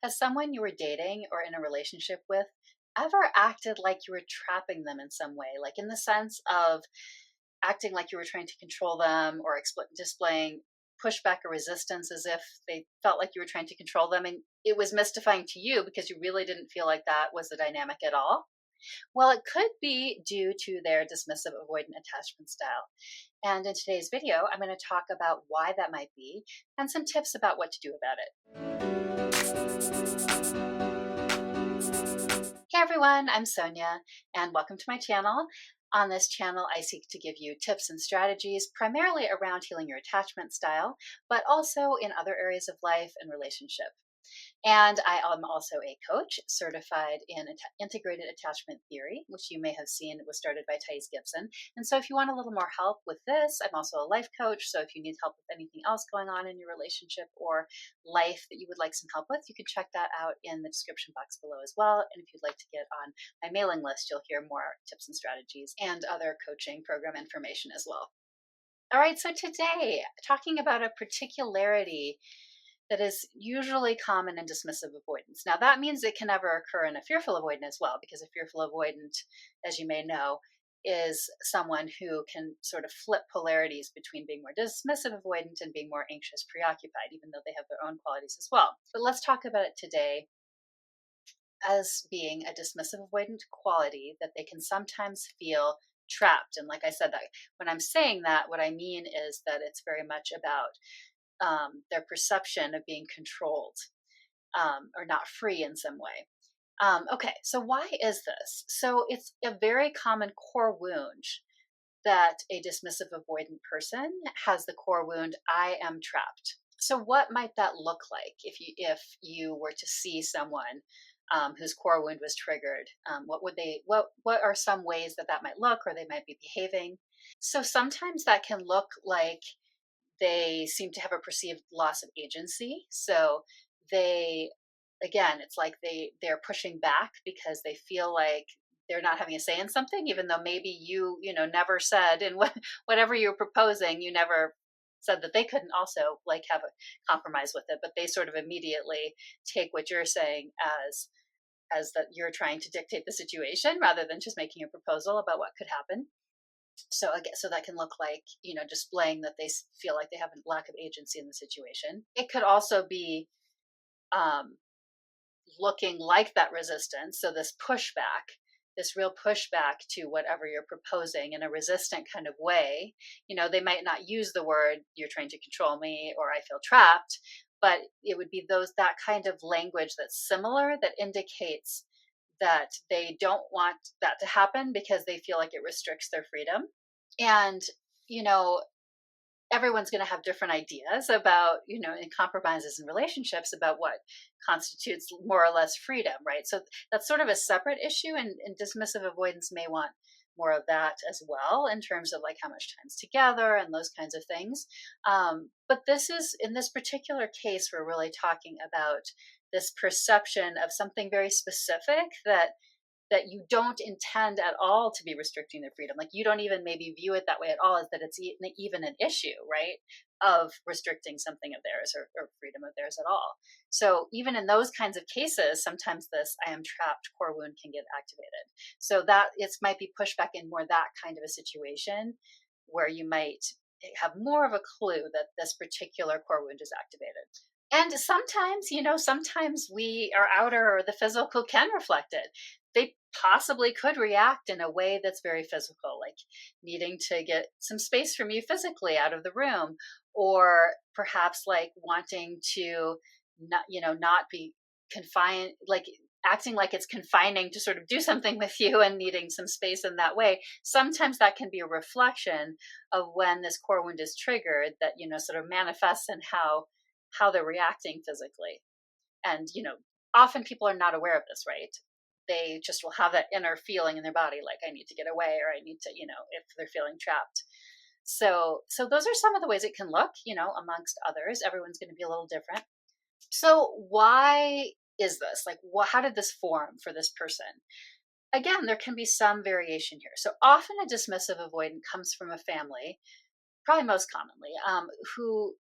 Has someone you were dating or in a relationship with ever acted like you were trapping them in some way? Like in the sense of acting like you were trying to control them or displaying pushback or resistance as if they felt like you were trying to control them. And it was mystifying to you because you really didn't feel like that was the dynamic at all. Well, it could be due to their dismissive avoidant attachment style. And in today's video, I'm going to talk about why that might be and some tips about what to do about it. Hey everyone, I'm Sonia, and welcome to my channel. On this channel, I seek to give you tips and strategies primarily around healing your attachment style, but also in other areas of life and relationship. And I am also a coach certified in Integrated Attachment Theory, which you may have seen was started by Thais Gibson. And so if you want a little more help with this, I'm also a life coach. So if you need help with anything else going on in your relationship or life that you would like some help with, you can check that out in the description box below as well. And if you'd like to get on my mailing list, you'll hear more tips and strategies and other coaching program information as well. All right, so today, talking about a particularity that is usually common in dismissive avoidance. Now, that means it can never occur in a fearful avoidant as well, because a fearful avoidant, as you may know, is someone who can sort of flip polarities between being more dismissive avoidant and being more anxious preoccupied, even though they have their own qualities as well. But let's talk about it today as being a dismissive avoidant quality that they can sometimes feel trapped. And like I said, that when I'm saying that, what I mean is that it's very much about their perception of being controlled or not free in some way. Okay, so why is this? So it's a very common core wound that a dismissive avoidant person has, the core wound, I am trapped. So what might that look like if you were to see someone whose core wound was triggered? What are some ways that might look, or they might be behaving? So sometimes that can look like they seem to have a perceived loss of agency. So it's like they're pushing back because they feel like they're not having a say in something, even though maybe you never said, and whatever you're proposing, you never said that they couldn't also like have a compromise with it, but they sort of immediately take what you're saying as that you're trying to dictate the situation rather than just making a proposal about what could happen. So that can look like, displaying that they feel like they have a lack of agency in the situation. It could also be looking like that resistance. So this pushback, this real pushback to whatever you're proposing in a resistant kind of way. They might not use the word, you're trying to control me, or I feel trapped, but it would be that kind of language that's similar, that indicates that they don't want that to happen because they feel like it restricts their freedom. And, everyone's going to have different ideas about, in compromises in relationships about what constitutes more or less freedom, right? So that's sort of a separate issue, and dismissive avoidance may want more of that as well in terms of like how much time's together and those kinds of things. But in this particular case, we're really talking about this perception of something very specific that you don't intend at all to be restricting their freedom. Like you don't even maybe view it that way at all, as that it's even an issue, right, of restricting something of theirs or freedom of theirs at all. So even in those kinds of cases, sometimes this I am trapped core wound can get activated. So that it might be pushback in more that kind of a situation where you might have more of a clue that this particular core wound is activated. And sometimes our outer or the physical can reflect it. They possibly could react in a way that's very physical, like needing to get some space from you physically out of the room, or perhaps like wanting to not be confined, like acting like it's confining to sort of do something with you and needing some space in that way. Sometimes that can be a reflection of when this core wound is triggered, that sort of manifests in how they're reacting physically. And often people are not aware of this, right? They just will have that inner feeling in their body, like I need to get away, or I need to, if they're feeling trapped. So those are some of the ways it can look, amongst others. Everyone's going to be a little different. So why is this? Like, how did this form for this person? Again, there can be some variation here. So often a dismissive avoidant comes from a family, probably most commonly, who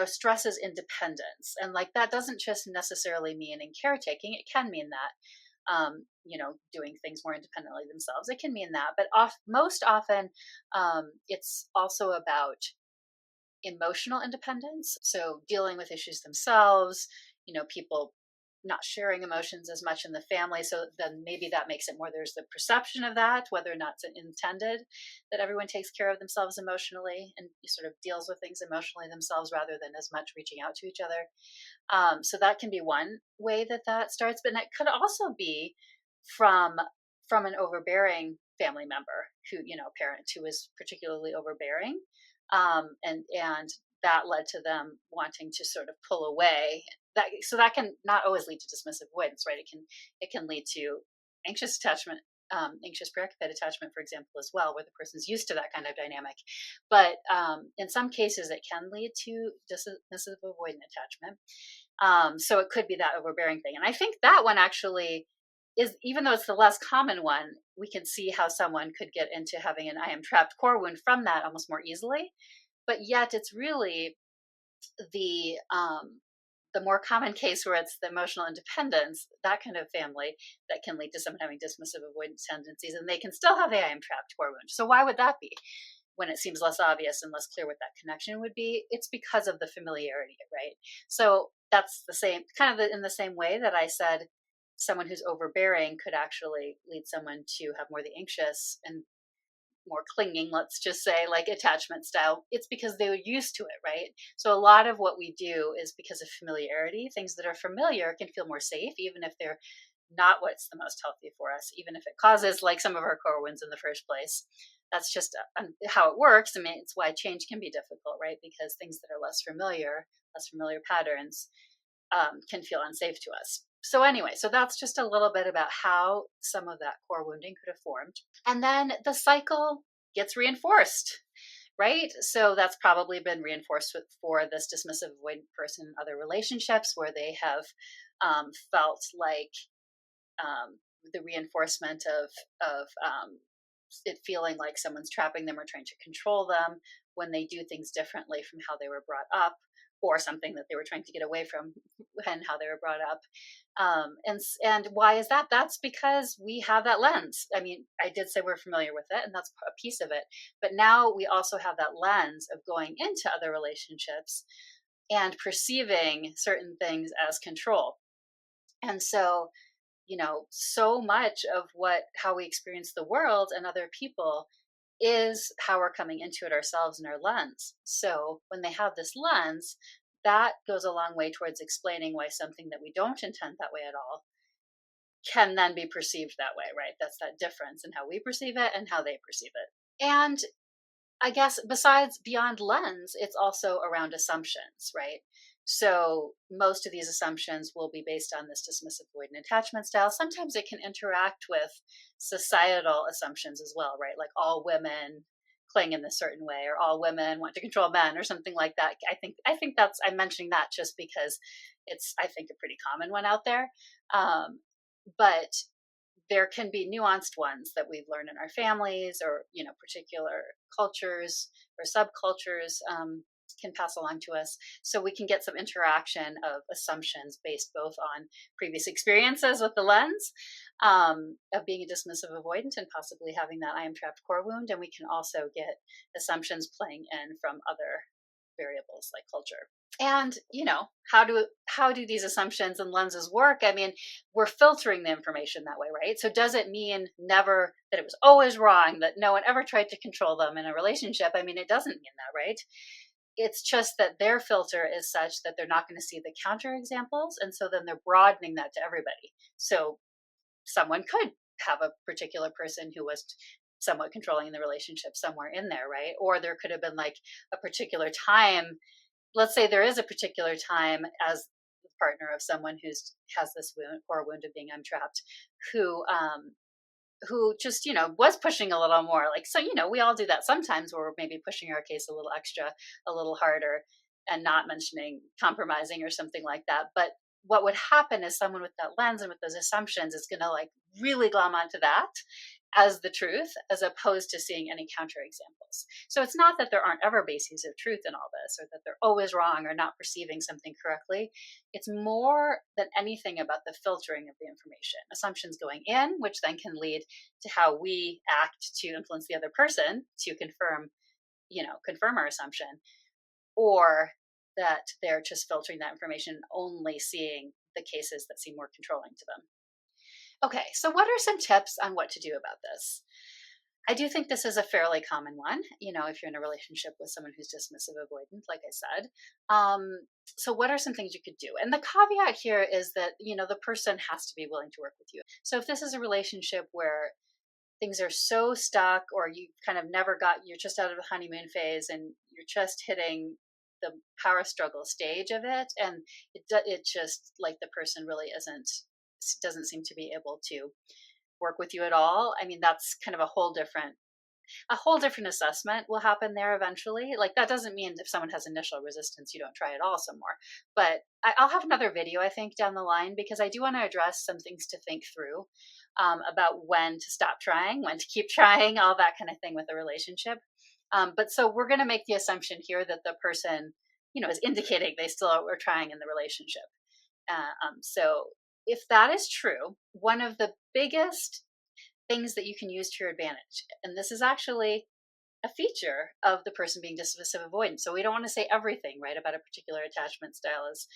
stresses independence. And like that doesn't just necessarily mean in caretaking. It can mean that, doing things more independently themselves. It can mean that. But most often, it's also about emotional independence. So dealing with issues themselves, people not sharing emotions as much in the family. So then maybe that makes it more, there's the perception of that, whether or not it's intended that everyone takes care of themselves emotionally and sort of deals with things emotionally themselves rather than as much reaching out to each other. So that can be one way that starts, but it could also be from an overbearing family member who, parent who is particularly overbearing. And that led to them wanting to sort of pull away. So that can not always lead to dismissive avoidance, right? It can lead to anxious attachment, anxious preoccupied attachment, for example, as well, where the person's used to that kind of dynamic. But in some cases, it can lead to dismissive avoidant attachment. So it could be that overbearing thing. And I think that one actually is, even though it's the less common one, we can see how someone could get into having an I am trapped core wound from that almost more easily. But yet it's really the more common case where it's the emotional independence, that kind of family, that can lead to someone having dismissive avoidance tendencies, and they can still have the I am trapped core wound. So why would that be? When it seems less obvious and less clear what that connection would be, it's because of the familiarity, right? So that's the same kind of in the same way that I said someone who's overbearing could actually lead someone to have more the anxious and more clinging, let's just say, like attachment style. It's because they were used to it, right? So a lot of what we do is because of familiarity. Things that are familiar can feel more safe, even if they're not what's the most healthy for us, even if it causes like some of our core wounds in the first place. That's just how it works. I mean, it's why change can be difficult, right? Because things that are less familiar patterns, can feel unsafe to us. So anyway, so that's just a little bit about how some of that core wounding could have formed. And then the cycle gets reinforced, right? So that's probably been reinforced for this dismissive avoidant person in other relationships where they have felt like the reinforcement of it feeling like someone's trapping them or trying to control them when they do things differently from how they were brought up, or something that they were trying to get away from and how they were brought up. And why is that? That's because we have that lens. I mean, I did say we're familiar with it, and that's a piece of it. But now we also have that lens of going into other relationships and perceiving certain things as control. And so, so much of how we experience the world and other people is how we're coming into it ourselves in our lens. So when they have this lens, that goes a long way towards explaining why something that we don't intend that way at all can then be perceived that way, right? That's that difference in how we perceive it and how they perceive it. And I guess beyond lens, it's also around assumptions, right? So most of these assumptions will be based on this dismissive avoidant attachment style. Sometimes it can interact with societal assumptions as well, right? Like all women cling in a certain way, or all women want to control men, or something like that. I think I'm mentioning that just because it's, I think, a pretty common one out there. But there can be nuanced ones that we've learned in our families, or particular cultures or subcultures can pass along to us, so we can get some interaction of assumptions based both on previous experiences with the lens of being a dismissive avoidant and possibly having that I am trapped core wound, and we can also get assumptions playing in from other variables like culture. And how do these assumptions and lenses work? I mean, we're filtering the information that way, right? So does it mean never that it was always wrong, that no one ever tried to control them in a relationship? I mean, it doesn't mean that, right? It's just that their filter is such that they're not going to see the counterexamples, and so then they're broadening that to everybody. So someone could have a particular person who was somewhat controlling in the relationship somewhere in there, right? Or there could have been like a particular time. Let's say there is a particular time as the partner of someone who has this wound or wound of being I'm trapped, who just was pushing a little more, like, so we all do that sometimes, where we're maybe pushing our case a little extra, a little harder, and not mentioning compromising or something like that. But what would happen is someone with that lens and with those assumptions is going to like really glom onto that as the truth, as opposed to seeing any counterexamples. So it's not that there aren't ever bases of truth in all this, or that they're always wrong or not perceiving something correctly. It's more than anything about the filtering of the information. Assumptions going in, which then can lead to how we act to influence the other person to confirm our assumption, or that they're just filtering that information, only seeing the cases that seem more controlling to them. Okay, so what are some tips on what to do about this? I do think this is a fairly common one, if you're in a relationship with someone who's dismissive avoidant, like I said. So what are some things you could do? And the caveat here is that, the person has to be willing to work with you. So if this is a relationship where things are so stuck, or you kind of you're just out of the honeymoon phase and you're just hitting the power struggle stage of it, and it just like the person really doesn't seem to be able to work with you at all. I mean, that's kind of a whole different assessment will happen there eventually. Like, that doesn't mean if someone has initial resistance, you don't try it all some more. But I'll have another video, I think, down the line, because I do want to address some things to think through about when to stop trying, when to keep trying, all that kind of thing with a relationship. But so we're going to make the assumption here that the person, is indicating they still are trying in the relationship. So if that is true, one of the biggest things that you can use to your advantage, and this is actually a feature of the person being dismissive avoidant. So we don't want to say everything, right, about a particular attachment style is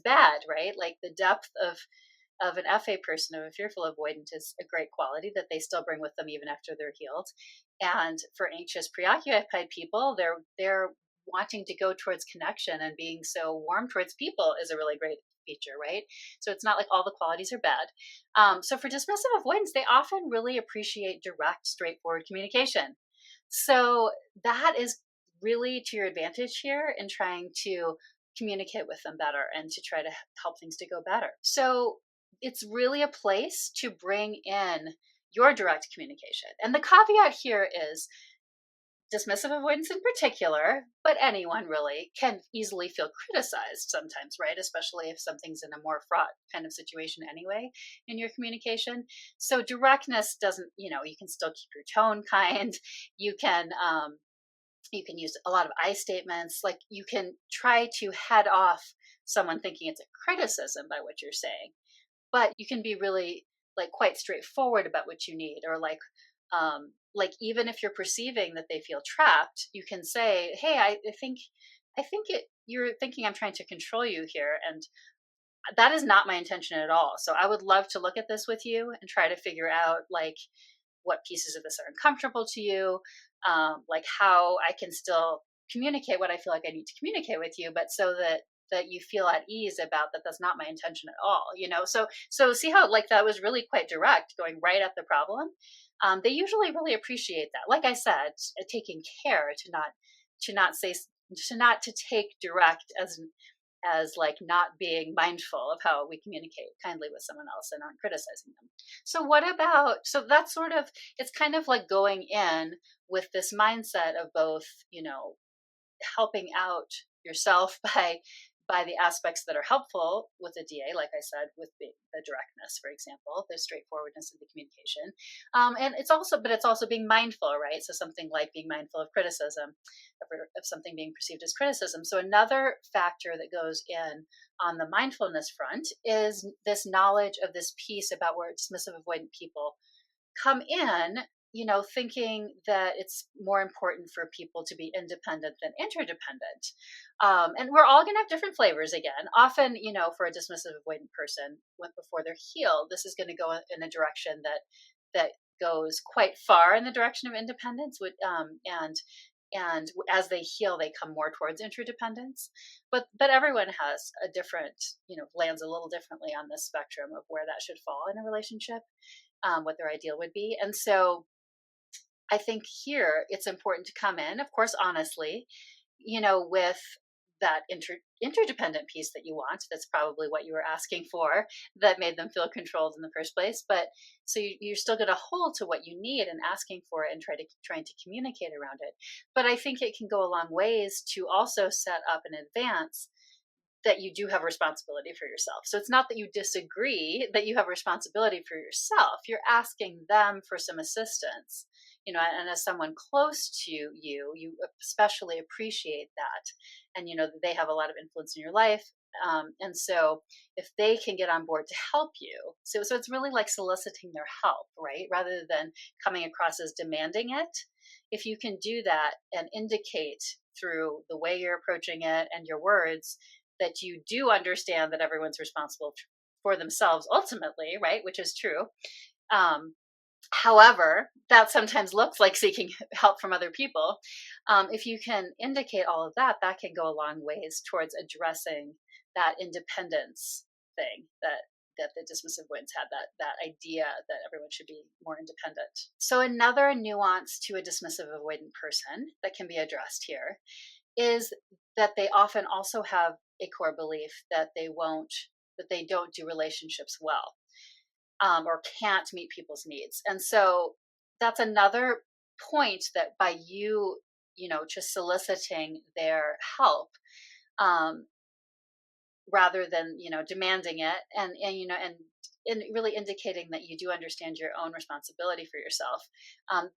bad, right? Like, the depth of an FA person, of a fearful avoidant, is a great quality that they still bring with them even after they're healed. And for anxious preoccupied people, they're wanting to go towards connection, and being so warm towards people is a really great feature, right? So it's not like all the qualities are bad. So for dismissive avoidance, they often really appreciate direct, straightforward communication. So that is really to your advantage here in trying to communicate with them better and to try to help things to go better. So it's really a place to bring in your direct communication. And the caveat here is dismissive avoidance in particular, but anyone really can easily feel criticized sometimes, right? Especially if something's in a more fraught kind of situation anyway in your communication. So directness doesn't, you can still keep your tone kind. You can use a lot of I statements. Like, you can try to head off someone thinking it's a criticism by what you're saying, but you can be really quite straightforward about what you need, or even if you're perceiving that they feel trapped, you can say, hey, I think you're thinking I'm trying to control you here, and that is not my intention at all. So I would love to look at this with you and try to figure out what pieces of this are uncomfortable to you, how I can still communicate what I feel like I need to communicate with you, but so that you feel at ease about that that's not my intention at all. So see how that was really quite direct, going right at the problem. They usually really appreciate that. Like I said, taking care to take direct as not being mindful of how we communicate kindly with someone else and aren't criticizing them. So that's sort of, it's kind of like going in with this mindset of both, helping out yourself by the aspects that are helpful with a DA, like I said, with the directness, for example, the straightforwardness of the communication. And it's also being mindful, right? So something like being mindful of criticism, of something being perceived as criticism. So another factor that goes in on the mindfulness front is this knowledge of this piece about where dismissive avoidant people come in, thinking that it's more important for people to be independent than interdependent. And we're all going to have different flavors again. Often, for a dismissive avoidant person, before they're healed, this is going to go in a direction that goes quite far in the direction of independence. And as they heal, they come more towards interdependence. But everyone has a different, lands a little differently on this spectrum of where that should fall in a relationship, what their ideal would be. And so I think here it's important to come in, of course, honestly, with that interdependent piece that you want. That's probably what you were asking for, that made them feel controlled in the first place. But so you're still going to hold to what you need and asking for it and trying to communicate around it. But I think it can go a long ways to also set up in advance that you do have responsibility for yourself. So it's not that you disagree that you have responsibility for yourself. You're asking them for some assistance, and as someone close to you, you especially appreciate that. And they have a lot of influence in your life. And so if they can get on board to help you, so it's really like soliciting their help, right? Rather than coming across as demanding it. If you can do that and indicate through the way you're approaching it and your words that you do understand that everyone's responsible for themselves ultimately, right? Which is true. However, that sometimes looks like seeking help from other people. If you can indicate all of that, that can go a long ways towards addressing that independence thing that the dismissive avoidants had, that idea that everyone should be more independent. So another nuance to a dismissive avoidant person that can be addressed here is that they often also have a core belief that they don't do relationships well, or can't meet people's needs. And so that's another point that by you just soliciting their help, rather than demanding it, and really indicating that you do understand your own responsibility for yourself,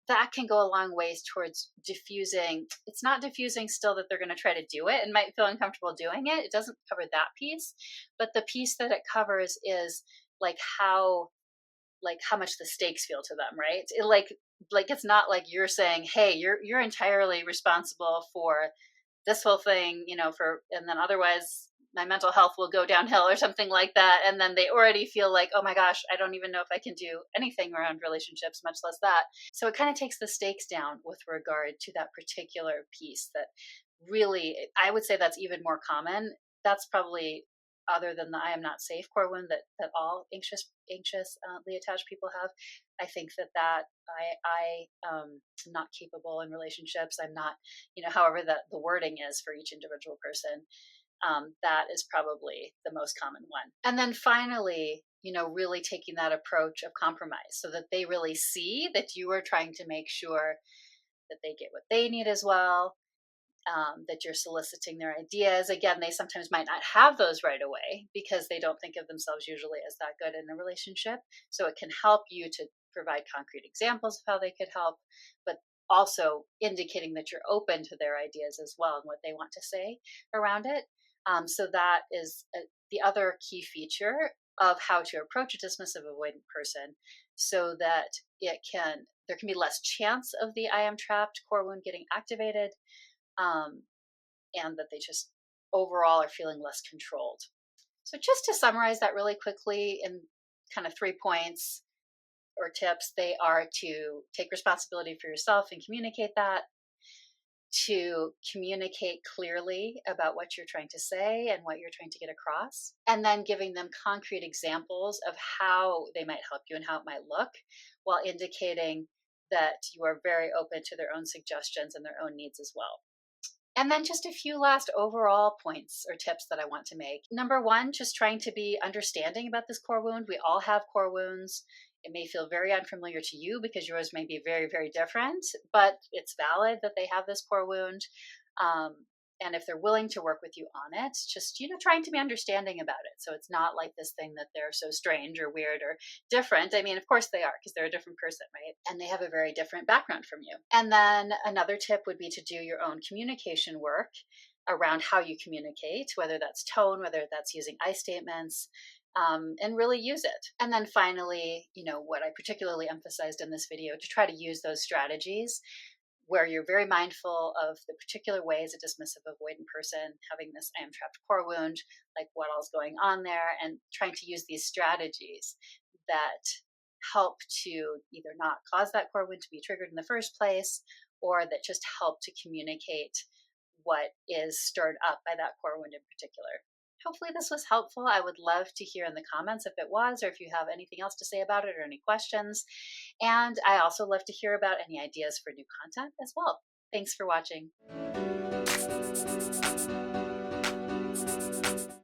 that can go a long ways towards diffusing. It's not diffusing still that they're going to try to do it and might feel uncomfortable doing it. It doesn't cover that piece, but the piece that it covers is like how much the stakes feel to them, right? It's not like you're saying, hey, you're entirely responsible for this whole thing, and then otherwise my mental health will go downhill or something like that. And then they already feel like, oh my gosh, I don't even know if I can do anything around relationships, much less that. So it kind of takes the stakes down with regard to that particular piece that really, I would say that's even more common. That's probably, other than the I am not safe core wound that all anxiously attached people have. I think that I am not capable in relationships. I'm not, however the wording is for each individual person. That is probably the most common one. And then finally, really taking that approach of compromise so that they really see that you are trying to make sure that they get what they need as well, that you're soliciting their ideas. Again, they sometimes might not have those right away because they don't think of themselves usually as that good in a relationship. So it can help you to provide concrete examples of how they could help, but also indicating that you're open to their ideas as well and what they want to say around it. So that is the other key feature of how to approach a dismissive avoidant person, so that there can be less chance of the I am trapped core wound getting activated, and that they just overall are feeling less controlled. So just to summarize that really quickly in kind of 3 points or tips, they are to take responsibility for yourself and communicate that, to communicate clearly about what you're trying to say and what you're trying to get across, and then giving them concrete examples of how they might help you and how it might look, while indicating that you are very open to their own suggestions and their own needs as well. And then just a few last overall points or tips that I want to make. Number 1, just trying to be understanding about this core wound. We all have core wounds. It may feel very unfamiliar to you because yours may be very, very different, but it's valid that they have this core wound. And if they're willing to work with you on it, just, trying to be understanding about it. So it's not like this thing that they're so strange or weird or different. I mean, of course they are, because they're a different person, right? And they have a very different background from you. And then another tip would be to do your own communication work around how you communicate, whether that's tone, whether that's using I statements, and really use it. And then finally, what I particularly emphasized in this video, to try to use those strategies where you're very mindful of the particular ways a dismissive avoidant person having this I am trapped core wound, like what all's going on there, and trying to use these strategies that help to either not cause that core wound to be triggered in the first place, or that just help to communicate what is stirred up by that core wound in particular. Hopefully this was helpful. I would love to hear in the comments if it was, or if you have anything else to say about it or any questions. And I also love to hear about any ideas for new content as well. Thanks for watching.